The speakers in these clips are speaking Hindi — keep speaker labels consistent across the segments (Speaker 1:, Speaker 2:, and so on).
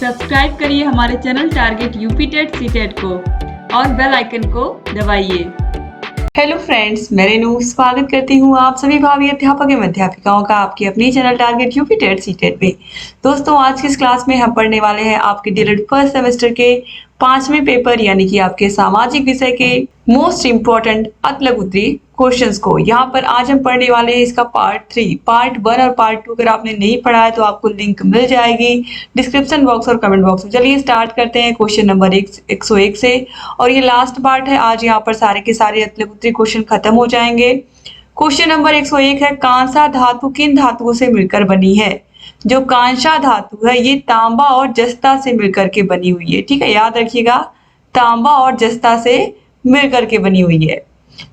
Speaker 1: सब्सक्राइब करिए हमारे channel target UP TET CTET को और बेल आइकन को दबाइए।
Speaker 2: हेलो फ्रेंड्स, मैं रेनू स्वागत करती हूँ आप सभी भावी अध्यापक एवं अध्यापिकाओं का आपकी अपनी channel target UP TET CTET पे। दोस्तों, आज की इस क्लास में हम पढ़ने वाले हैं आपके डीएलएड फर्स्ट सेमेस्टर के 5वें पेपर यानी कि आपके सामाजिक विषय के मोस्ट इम्पोर्टेंट अतलग उत्तरी क्वेश्चंस को। यहाँ पर आज हम पढ़ने वाले हैं इसका पार्ट 3, पार्ट 1 और पार्ट 2। अगर आपने नहीं पढ़ा है तो आपको लिंक मिल जाएगी डिस्क्रिप्शन बॉक्स और कमेंट बॉक्स में। चलिए स्टार्ट करते हैं क्वेश्चन नंबर 101 से, और ये लास्ट पार्ट है। आज यहाँ पर सारे के सारे अतलग उत्तरी क्वेश्चन खत्म हो जाएंगे। क्वेश्चन नंबर 101 है, कांसा धातु किन धातुओं से मिलकर बनी है? जो कांसा धातु है ये तांबा और जस्ता से मिलकर के बनी हुई है। ठीक है, याद रखिएगा, तांबा और जस्ता से मिलकर के बनी हुई है।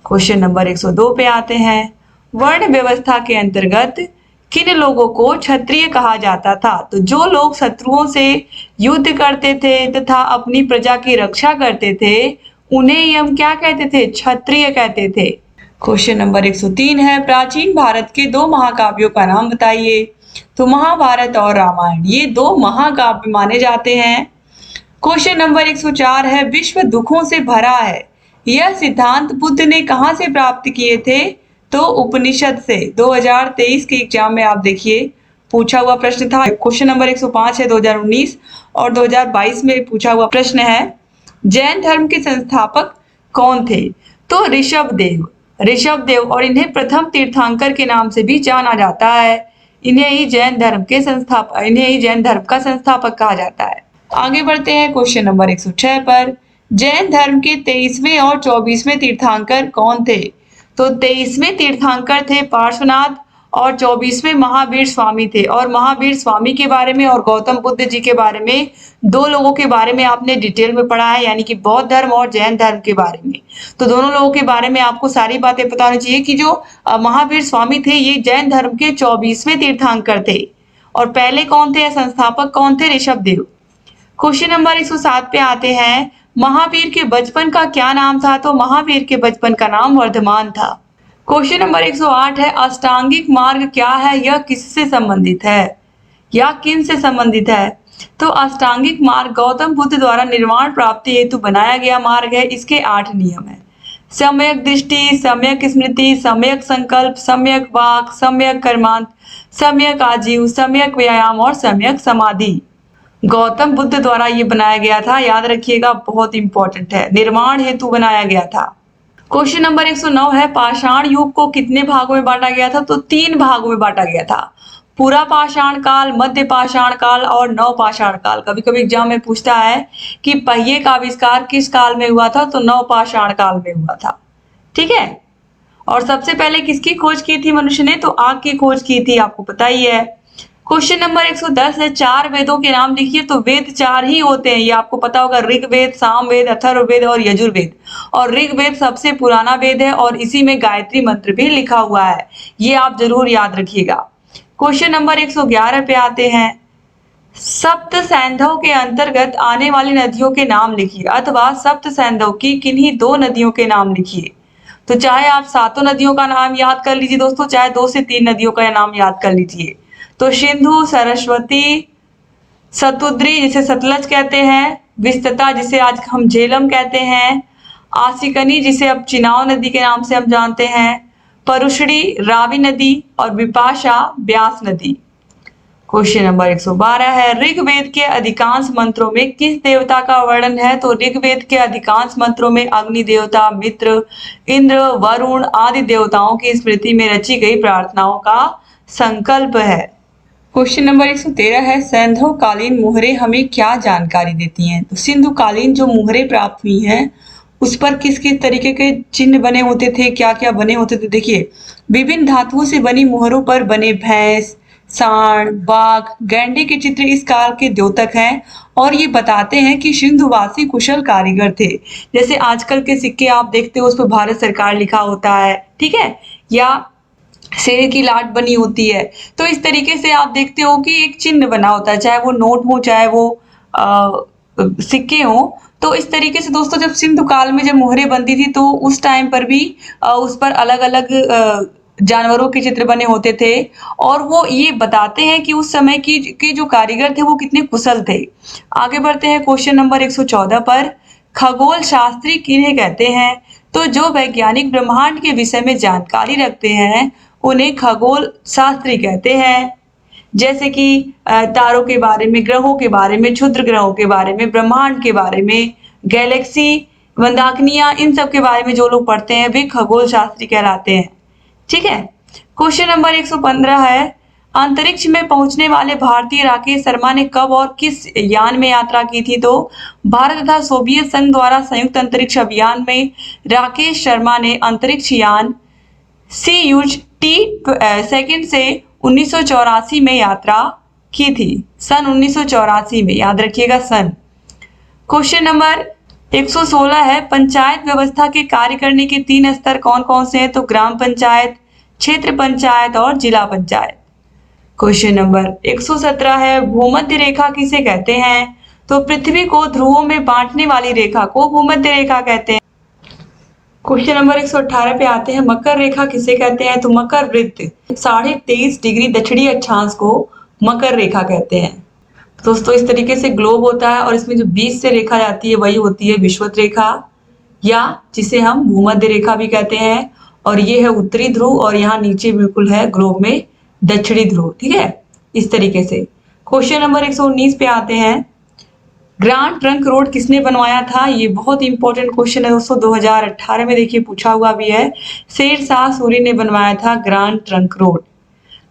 Speaker 2: क्वेश्चन नंबर 102 पे आते हैं। वर्ण व्यवस्था के अंतर्गत किन लोगों को क्षत्रिय कहा जाता था? तो जो लोग शत्रुओं से युद्ध करते थे तथा अपनी प्रजा की रक्षा करते थे उन्हें हम क्या कहते थे? क्षत्रिय कहते थे। क्वेश्चन नंबर 103 है, प्राचीन भारत के दो महाकाव्यों का नाम बताइए। तो महाभारत और रामायण ये दो महाकाव्य माने जाते हैं। क्वेश्चन नंबर 104 है, विश्व दुखों से भरा है यह सिद्धांत बुद्ध ने कहां से प्राप्त किए थे? तो उपनिषद से। 2023 के एग्जाम में आप देखिए पूछा हुआ प्रश्न था। क्वेश्चन नंबर 105 है 2019 और 2022 में पूछा हुआ प्रश्न है, जैन धर्म के संस्थापक कौन थे? तो ऋषभदेव, और इन्हें प्रथम तीर्थंकर के नाम से भी जाना जाता है। इन्हें ही जैन धर्म का संस्थापक कहा जाता है। आगे बढ़ते हैं क्वेश्चन नंबर 106 पर। जैन धर्म के 23वें और 24वें तीर्थंकर कौन थे? तो 23वें तीर्थंकर थे पार्श्वनाथ और 24वें महावीर स्वामी थे। और महावीर स्वामी के बारे में और गौतम बुद्ध जी के बारे में, दो लोगों के बारे में आपने डिटेल में पढ़ा है, यानी कि बौद्ध धर्म और जैन धर्म के बारे में। तो दोनों लोगों के बारे में आपको सारी बातें पता होनी चाहिए कि जो महावीर स्वामी थे ये जैन धर्म के 24वें तीर्थंकर थे। और पहले कौन थे, संस्थापक कौन थे? ऋषभदेव। क्वेश्चन नंबर 107 पे आते हैं, महावीर के बचपन का क्या नाम था? तो महावीर के बचपन का नाम वर्धमान था। क्वेश्चन नंबर 108 है, अष्टांगिक मार्ग क्या है? यह किससे संबंधित है या किन से संबंधित है? तो अष्टांगिक मार्ग गौतम बुद्ध द्वारा निर्वाण प्राप्ति हेतु बनाया गया मार्ग है। इसके 8 नियम है। सम्यक दृष्टि, सम्यक स्मृति, सम्यक संकल्प, सम्यक वाक, सम्यक कर्मांत, सम्यक आजीव, सम्यक व्यायाम और सम्यक समाधि। गौतम बुद्ध द्वारा ये बनाया गया था, याद रखिएगा, बहुत इंपॉर्टेंट है। निर्माण हेतु बनाया गया था। क्वेश्चन नंबर 109 है, पाषाण युग को कितने भागों में बांटा गया था? तो 3 भागों में बांटा गया था। पूरा पाषाण काल, मध्य पाषाण काल और नव पाषाण काल। कभी कभी एग्जाम में पूछता है कि पहिए का आविष्कार किस काल में हुआ था? तो नव पाषाण काल में हुआ था। ठीक है, और सबसे पहले किसकी खोज की थी मनुष्य ने? तो आग की खोज की थी, आपको पता ही है। क्वेश्चन नंबर 110 है, 4 वेदों के नाम लिखिए। तो वेद 4 ही होते हैं, ये आपको पता होगा, ऋग्वेद, सामवेद, अथर्ववेद और यजुर्वेद। और ऋग्वेद सबसे पुराना वेद है और इसी में गायत्री मंत्र भी लिखा हुआ है, ये आप जरूर याद रखिएगा। क्वेश्चन नंबर 111 पे आते हैं, सप्त सैंधव के अंतर्गत आने वाली नदियों के नाम लिखिए, अथवा सप्त सैंधव की किन्हीं 2 नदियों के नाम लिखिए। तो चाहे आप 7 नदियों का नाम याद कर लीजिए दोस्तों, चाहे 2 से 3 नदियों का नाम याद कर लीजिए। तो सिंधु, सरस्वती, सतुद्री जिसे सतलज कहते हैं, विस्तता जिसे आज हम झेलम कहते हैं, आसिकनी जिसे अब चिनाव नदी के नाम से हम जानते हैं, परुषणी रावी नदी और विपाशा ब्यास नदी। क्वेश्चन नंबर 112 है, ऋग्वेद के अधिकांश मंत्रों में किस देवता का वर्णन है? तो ऋग्वेद के अधिकांश मंत्रों में अग्नि देवता, मित्र, इंद्र, वरुण आदि देवताओं की स्मृति में रची गई प्रार्थनाओं का संकल्प है। क्वेश्चन नंबर 113 है, सैंधव कालीन मुहरें हमें क्या जानकारी देती हैं? तो सिंधु कालीन जो मुहरें प्राप्त हुई हैं उस पर किस किस तरीके के चिन्ह बने होते थे, क्या क्या बने होते थे? देखिए, विभिन्न धातुओं से बनी मुहरों पर बने भैंस, सांड, बाघ, गैंडे के चित्र इस काल के द्योतक हैं और ये बताते हैं कि सिंधुवासी कुशल कारीगर थे। जैसे आजकल के सिक्के आप देखते हो उस पर भारत सरकार लिखा होता है, ठीक है, या शेर की लाट बनी होती है। तो इस तरीके से आप देखते हो कि एक चिन्ह बना होता है, चाहे वो नोट हो चाहे वो सिक्के हो। तो इस तरीके से दोस्तों जब सिंधु काल में जब मोहरें बनती थी तो उस टाइम पर भी उस पर अलग अलग जानवरों के चित्र बने होते थे और वो ये बताते हैं कि उस समय की जो कारीगर थे वो कितने कुशल थे। आगे बढ़ते हैं क्वेश्चन नंबर 114 पर। खगोल शास्त्री किन्हें कहते हैं? तो जो वैज्ञानिक ब्रह्मांड के विषय में जानकारी रखते हैं उन्हें खगोल शास्त्री कहते हैं। जैसे कि तारों के बारे में, ग्रहों के बारे में, क्षुद्र ग्रहों के बारे में, ब्रह्मांड के बारे में, गैलेक्सी, मंदाकिनियां, इन सब के बारे में जो लोग पढ़ते हैं वे खगोल शास्त्री कहलाते हैं। ठीक है। क्वेश्चन नंबर 115 है। अंतरिक्ष में पहुंचने वाले भारतीय राकेश शर्मा ने कब और किस यान में यात्रा की थी? तो भारत तथा सोवियत संघ द्वारा संयुक्त अंतरिक्ष अभियान में राकेश शर्मा ने अंतरिक्ष यान CUT सेकंड से 1984 में यात्रा की थी। सन 1984 में, याद रखिएगा सन। क्वेश्चन नंबर 116 है। पंचायत व्यवस्था के कार्य करने के 3 स्तर कौन कौन से हैं? तो ग्राम पंचायत, क्षेत्र पंचायत और जिला पंचायत। क्वेश्चन नंबर 117 है। भूमध्य रेखा किसे कहते हैं? तो पृथ्वी को ध्रुवों में बांटने वाली रेखा को भूमध्य रेखा कहते हैं। क्वेश्चन नंबर 118 पे आते हैं। मकर रेखा किसे कहते हैं? तो मकर वृत्त 23.5 डिग्री दक्षिणी अक्षांश को मकर रेखा कहते हैं। दोस्तों इस तरीके से ग्लोब होता है और इसमें जो बीच से रेखा जाती है वही होती है विषुवत रेखा, या जिसे हम भूमध्य रेखा भी कहते हैं। और ये है उत्तरी ध्रुव और यहाँ नीचे बिल्कुल है ग्लोब में दक्षिणी ध्रुव। ठीक है, इस तरीके से। क्वेश्चन नंबर 119 पे आते हैं। ग्रांड ट्रंक रोड किसने बनवाया था? ये बहुत इंपॉर्टेंट क्वेश्चन है दोस्तों, 2018 में देखिए पूछा हुआ भी है। शेरशाह सूरी ने बनवाया था grand trunk road.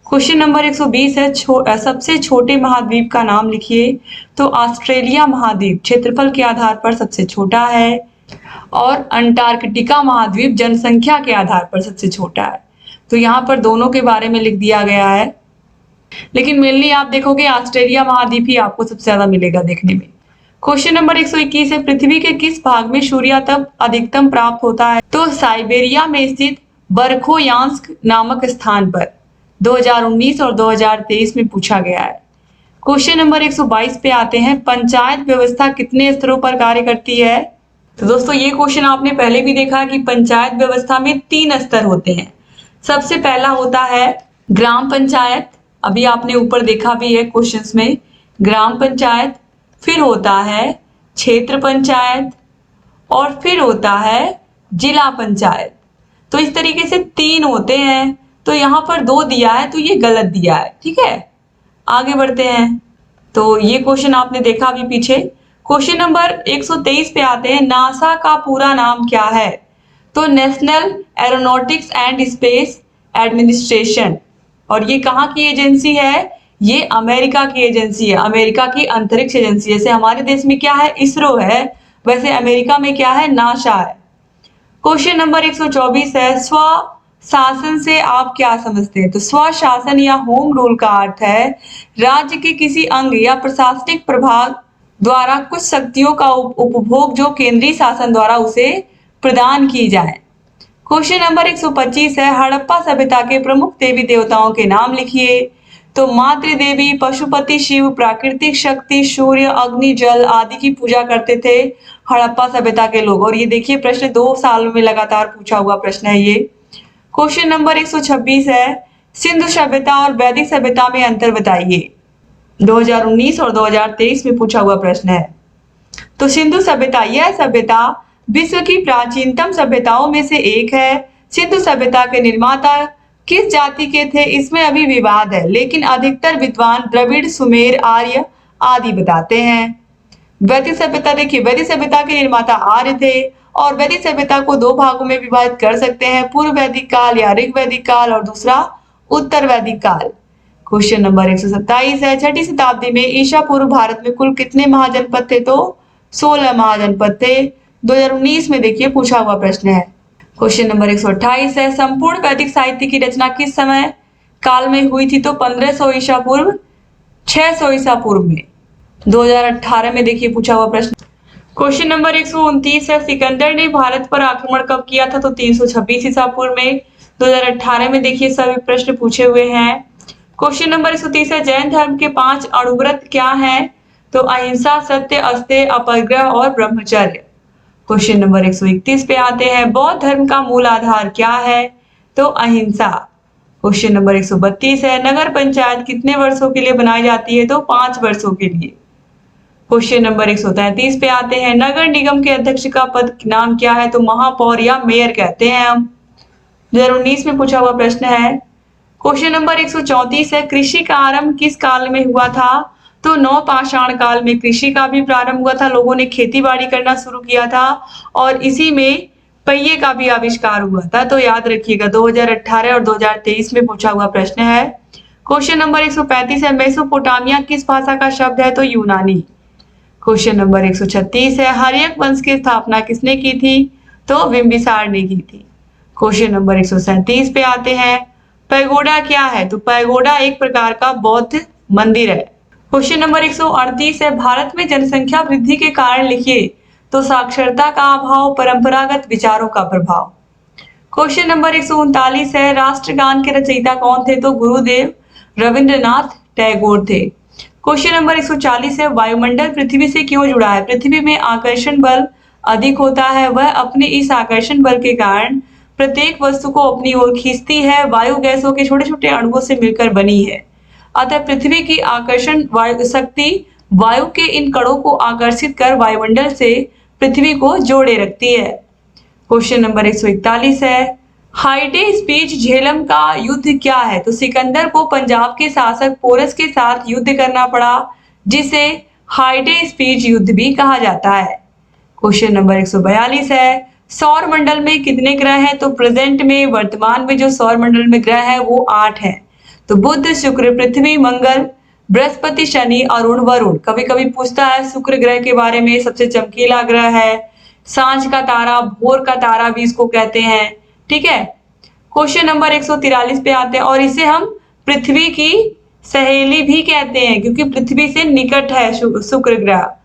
Speaker 2: Question number 120 है। सबसे छोटे महाद्वीप का नाम लिखिए। तो ऑस्ट्रेलिया महाद्वीप क्षेत्रफल के आधार पर सबसे छोटा है और अंटार्कटिका महाद्वीप जनसंख्या के आधार पर सबसे छोटा है। तो यहाँ पर दोनों के बारे में लिख दिया गया है, लेकिन मेनली आप देखोगे ऑस्ट्रेलिया महाद्वीप ही आपको सबसे ज्यादा मिलेगा देखने में। क्वेश्चन नंबर 121 है। पृथ्वी के किस भाग में सूर्यातप अधिकतम प्राप्त होता है? तो साइबेरिया में स्थित बरखोयांस्क नामक स्थान पर 2019 और 2023 में पूछा गया है। क्वेश्चन नंबर 122 पे आते हैं। पंचायत व्यवस्था कितने स्तरों पर कार्य करती है? तो दोस्तों ये क्वेश्चन आपने पहले भी देखा कि पंचायत व्यवस्था में 3 स्तर होते हैं। सबसे पहला होता है ग्राम पंचायत, अभी आपने ऊपर देखा भी है क्वेश्चंस में, ग्राम पंचायत। फिर होता है क्षेत्र पंचायत और फिर होता है जिला पंचायत। तो इस तरीके से 3 होते हैं। तो यहाँ पर 2 दिया है तो ये गलत दिया है। ठीक है, आगे बढ़ते हैं। तो ये क्वेश्चन आपने देखा अभी पीछे। क्वेश्चन नंबर 123 पे आते हैं। नासा का पूरा नाम क्या है? तो national aeronautics and space administration. और ये कहाँ की एजेंसी है? ये अमेरिका की एजेंसी है, अमेरिका की अंतरिक्ष एजेंसी। जैसे हमारे देश में क्या है? इसरो है, वैसे अमेरिका में क्या है? नासा है। क्वेश्चन नंबर 124 है। स्वशासन से आप क्या समझते हैं? तो स्वशासन या होम रूल का अर्थ है राज्य के किसी अंग या प्रशासनिक प्रभाग द्वारा कुछ शक्तियों का उपभोग जो केंद्रीय शासन द्वारा उसे प्रदान की जाए। क्वेश्चन नंबर 125 है। हड़प्पा सभ्यता के प्रमुख देवी देवताओं के नाम लिखिए। तो मातृ देवी, पशुपति शिव, प्राकृतिक शक्ति, सूर्य, अग्नि, जल आदि की पूजा करते थे हड़प्पा सभ्यता के लोग। और ये देखिए प्रश्न 2 सालों में लगातार पूछा हुआ प्रश्न है ये। क्वेश्चन नंबर 126 है। सिंधु सभ्यता और वैदिक सभ्यता में अंतर बताइए। 2019 और 2023 में पूछा हुआ प्रश्न है। तो सिंधु सभ्यता, यह सभ्यता विश्व की प्राचीनतम सभ्यताओं में से एक है। सिंधु सभ्यता के निर्माता किस जाति के थे? इसमें अभी विवाद है, लेकिन अधिकतर विद्वान द्रविड़, सुमेर, आर्य आदि बताते हैं। वैदिक सभ्यता, देखिए वैदिक सभ्यता के निर्माता आर्य थे और वैदिक सभ्यता को 2 भागों में विभाजित कर सकते हैं, पूर्व वैदिक काल या ऋग वैदिक काल और दूसरा उत्तर वैदिक काल। क्वेश्चन नंबर 127 है। 6ठी शताब्दी में ईसा पूर्व भारत में कुल कितने महाजनपद थे? तो 16 महाजनपद थे। 2019 में देखिए पूछा हुआ प्रश्न है। क्वेश्चन नंबर 128 है। संपूर्ण वैदिक साहित्य की रचना किस समय काल में हुई थी? तो 1500 ईसा पूर्व, 600 ईसा पूर्व में। 2018 में देखिए पूछा हुआ प्रश्न। क्वेश्चन नंबर 129 है। सिकंदर ने भारत पर आक्रमण कब किया था? तो 326 ईसा पूर्व में। 2018 में देखिए सभी प्रश्न पूछे हुए हैं। क्वेश्चन नंबर 130 है। जैन धर्म के 5 अणुव्रत क्या हैं? तो अहिंसा, सत्य, अस्तेय, अपरिग्रह और ब्रह्मचर्य। क्वेश्चन नंबर 131 पे आते हैं। बौद्ध धर्म का मूल आधार क्या है? तो अहिंसा। क्वेश्चन नंबर 132 है, नगर पंचायत कितने वर्षों के लिए बनाई जाती है? तो 5 वर्षों के लिए। क्वेश्चन नंबर 133 पे आते हैं, नगर निगम के अध्यक्ष का पद नाम क्या है? तो महापौर या मेयर कहते हैं हम। 2019 में पूछा हुआ प्रश्न है। क्वेश्चन नंबर 134 है, कृषि का आरंभ किस काल में हुआ था? तो नवपाषाण काल में कृषि का भी प्रारंभ हुआ था, लोगों ने खेती बाड़ी करना शुरू किया था और इसी में पहिए का भी आविष्कार हुआ था। तो याद रखिएगा 2018 और 2023 में पूछा हुआ प्रश्न है। क्वेश्चन नंबर 135 है, मेसोपोटामिया किस भाषा का शब्द है? तो यूनानी। क्वेश्चन नंबर 136 है, हर्यक वंश की स्थापना किसने की थी? तो बिंबिसार ने की थी। क्वेश्चन नंबर 137 पे आते हैं, पैगोडा क्या है? तो पैगोडा एक प्रकार का बौद्ध मंदिर है। क्वेश्चन नंबर 138 है, भारत में जनसंख्या वृद्धि के कारण लिखिए। तो साक्षरता का अभाव, परंपरागत विचारों का प्रभाव। क्वेश्चन नंबर 139 है, राष्ट्रगान के रचयिता कौन थे? तो गुरुदेव रविंद्रनाथ टैगोर थे। क्वेश्चन नंबर 140 है, वायुमंडल पृथ्वी से क्यों जुड़ा है? पृथ्वी में आकर्षण बल अधिक होता है, वह अपने इस आकर्षण बल के कारण प्रत्येक वस्तु को अपनी ओर खींचती है, वायु गैसों के छोटे छोटे अणुओं से मिलकर बनी है, अतः पृथ्वी की आकर्षण वायु शक्ति वायु के इन कणों को आकर्षित कर वायुमंडल से पृथ्वी को जोड़े रखती है। क्वेश्चन नंबर 141 है, हाइडे स्पीच झेलम का युद्ध क्या है? तो सिकंदर को पंजाब के शासक पोरस के साथ युद्ध करना पड़ा, जिसे हाइडे स्पीच युद्ध भी कहा जाता है। क्वेश्चन नंबर 142 है, सौर मंडल में कितने ग्रह हैं? तो प्रेजेंट में वर्तमान में जो सौर मंडल में ग्रह है वो 8 है। तो बुध, शुक्र, पृथ्वी, मंगल, बृहस्पति, शनि, अरुण, वरुण। कभी कभी पूछता है शुक्र ग्रह के बारे में, सबसे चमकीला ग्रह है, सांझ का तारा, भोर का तारा भी इसको कहते हैं। ठीक है। क्वेश्चन नंबर 143 पे आते हैं, और इसे हम पृथ्वी की सहेली भी कहते हैं क्योंकि पृथ्वी से निकट है शुक्र ग्रह।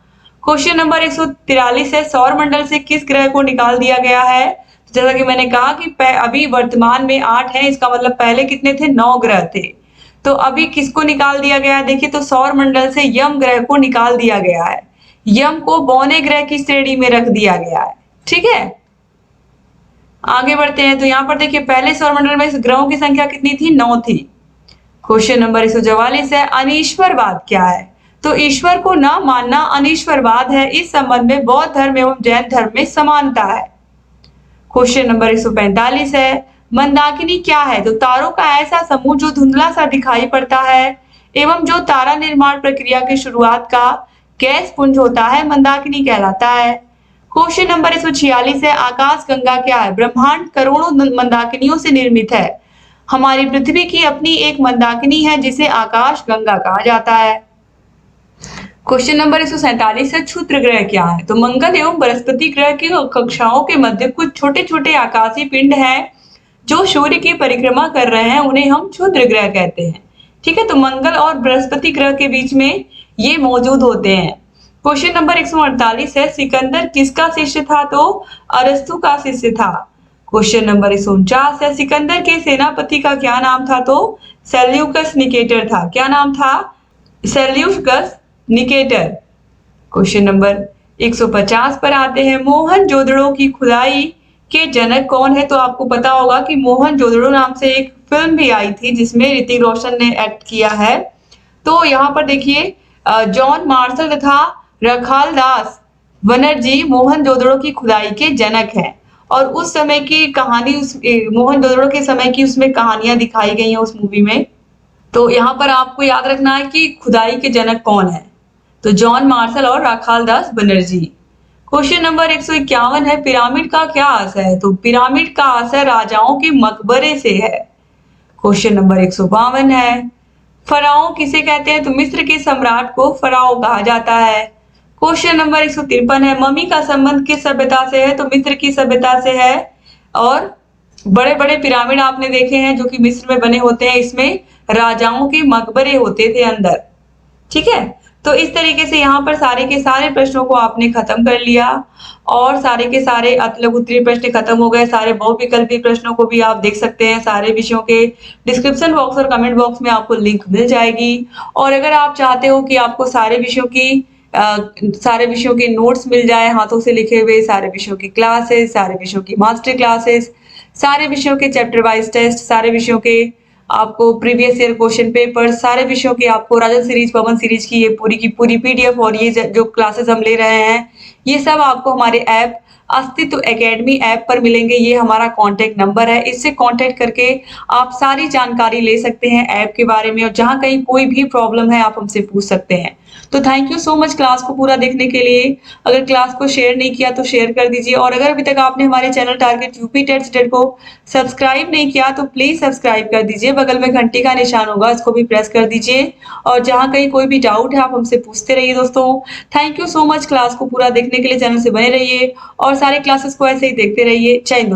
Speaker 2: क्वेश्चन नंबर 143 है, सौर मंडल से किस ग्रह को निकाल दिया गया है? जैसा कि मैंने कहा कि अभी वर्तमान में 8 है, इसका मतलब पहले कितने थे? 9 ग्रह थे। तो अभी किसको निकाल दिया गया है? देखिए, तो सौर मंडल से यम ग्रह को निकाल दिया गया है, यम को बौने ग्रह की श्रेणी में रख दिया गया है। ठीक है, आगे बढ़ते हैं। तो यहाँ पर देखिए, पहले सौर मंडल में ग्रहों की संख्या कितनी थी? 9 थी। क्वेश्चन नंबर 144 है, अनीश्वरवाद क्या है? तो ईश्वर को न मानना अनीश्वरवाद है। इस संबंध में बौद्ध धर्म एवं जैन धर्म में समानता है। क्वेश्चन नंबर 145 है, मंदाकिनी क्या है? तो तारों का ऐसा समूह जो धुंधला सा दिखाई पड़ता है एवं जो तारा निर्माण प्रक्रिया की शुरुआत का गैस पुंज होता है, मंदाकिनी कहलाता है। क्वेश्चन नंबर 146 है, आकाश गंगा क्या है? ब्रह्मांड करोड़ों मंदाकिनियों से निर्मित है। हमारी पृथ्वी की अपनी एक मंदाकिनी है जिसे आकाश गंगा कहा जाता है। क्वेश्चन नंबर 147 है, क्षुद्र ग्रह क्या है? तो मंगल एवं बृहस्पति ग्रह की कक्षाओं के मध्य कुछ छोटे छोटे आकाशीय पिंड हैं जो सूर्य की परिक्रमा कर रहे हैं, उन्हें हम क्षुद्र ग्रह कहते हैं। ठीक है, तो मंगल और बृहस्पति ग्रह के बीच में ये मौजूद होते हैं। क्वेश्चन नंबर 148 है, सिकंदर किसका शिष्य था? तो अरस्तु का शिष्य था। क्वेश्चन नंबर 149 है, सिकंदर के सेनापति का क्या नाम था? तो सेल्यूकस निकेटर था। क्या नाम था? Seleucus Nicator. क्वेश्चन नंबर 150 पर आते हैं, मोहनजोदड़ो की खुदाई के जनक कौन है? तो आपको पता होगा कि मोहनजोदड़ो नाम से एक फिल्म भी आई थी जिसमें ऋतिक रोशन ने एक्ट किया है। तो यहाँ पर देखिए, जॉन मार्शल तथा रखालदास बनर्जी मोहनजोदड़ो की खुदाई के जनक हैं और उस समय की कहानी, उस मोहनजोदड़ो के समय की उसमें कहानियां दिखाई गई हैं उस मूवी में। तो यहाँ पर आपको याद रखना है कि खुदाई के जनक कौन है, तो जॉन मार्शल और राखालदास बनर्जी। क्वेश्चन नंबर 151 है, पिरामिड का क्या आशय है? तो पिरामिड का आशय राजाओं के मकबरे से है। क्वेश्चन नंबर 152 है, फराओ किसे कहते हैं? तो मिस्र के सम्राट को फराओ कहा जाता है। क्वेश्चन नंबर 153 है, मम्मी का संबंध किस सभ्यता से है? तो मिस्र की सभ्यता से है। और बड़े बड़े पिरामिड आपने देखे हैं जो कि मिस्र में बने होते हैं, इसमें राजाओं के मकबरे होते थे अंदर। ठीक है, तो इस तरीके से यहाँ पर सारे के सारे प्रश्नों को आपने खत्म कर लिया और सारे के सारे अतलग उत्तरीय प्रश्न खत्म हो गए। सारे बहुविकल्पी प्रश्नों को भी आप देख सकते हैं। सारे विषयों के डिस्क्रिप्शन बॉक्स और कमेंट बॉक्स में आपको लिंक मिल जाएगी। और अगर आप चाहते हो कि आपको सारे विषयों के नोट्स मिल जाए, हाथों से लिखे हुए, सारे विषयों की क्लासेस, सारे विषयों की मास्टर क्लासेस, सारे विषयों के चैप्टर वाइज टेस्ट, सारे विषयों के आपको प्रीवियस ईयर क्वेश्चन पेपर सारे विषयों के आपको राजन सीरीज, पवन सीरीज की ये पूरी की पूरी पीडीएफ और ये जो क्लासेस हम ले रहे हैं ये सब आपको हमारे ऐप अस्तित्व एकेडमी ऐप पर मिलेंगे। ये हमारा कॉन्टैक्ट नंबर है, इससे कॉन्टैक्ट करके आप सारी जानकारी ले सकते हैं ऐप के बारे में और जहाँ कहीं कोई भी प्रॉब्लम है आप हमसे पूछ सकते हैं। तो thank you so much class को पूरा देखने के लिए। अगर क्लास को शेयर नहीं किया तो शेयर कर दीजिए और अगर अभी तक आपने हमारे channel target UP TET CTET को सब्सक्राइब नहीं किया तो प्लीज सब्सक्राइब कर दीजिए। बगल में घंटी का निशान होगा, इसको भी प्रेस कर दीजिए और जहाँ कहीं कोई भी डाउट है आप हमसे पूछते रहिए दोस्तों। Thank you so much class को पूरा देखने के लिए। चैनल से बने रहिए और सारे क्लासेस को ऐसे ही देखते रहिए। जय हिंद दोस्तों।